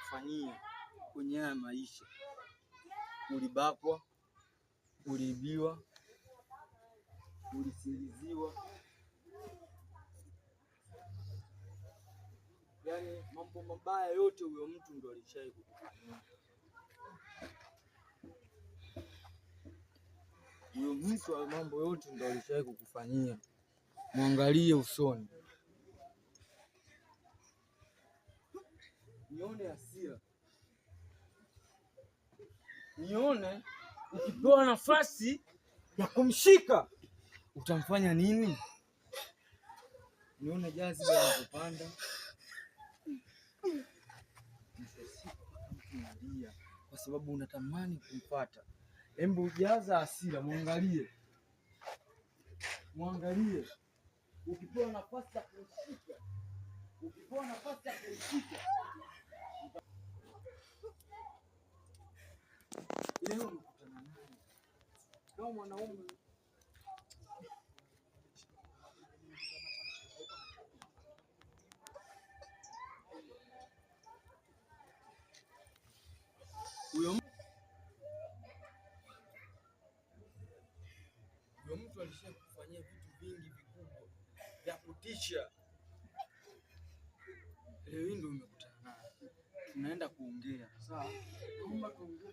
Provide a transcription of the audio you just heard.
kukufanyia kwenye haya maisha. Ulibakwa, uliibiwa, ulisingiziwa, yaani mambo mabaya yote huyo mtu ndo alishawahi kukufanyia. Huyo mtu wa mambo yote ndo alishawahi kukufanyia. Mwangalie usoni, nione hasira, nione ukipewa nafasi ya kumshika utamfanya nini? Nione jaziba linapopanda, unalia kwa sababu unatamani kumpata. Hebu ujaza hasira, mwangalie, mwangalie. Ukipewa nafasi ya kumshika, ukipewa nafasi ya kumshika, leo unakutana naye kama mwanaume. Huyo mtu alishakufanyia vitu vingi vikubwa vya kutisha. Leo hii ndio umekutana naye, tunaenda kuongea. Sawa, naomba tuongee.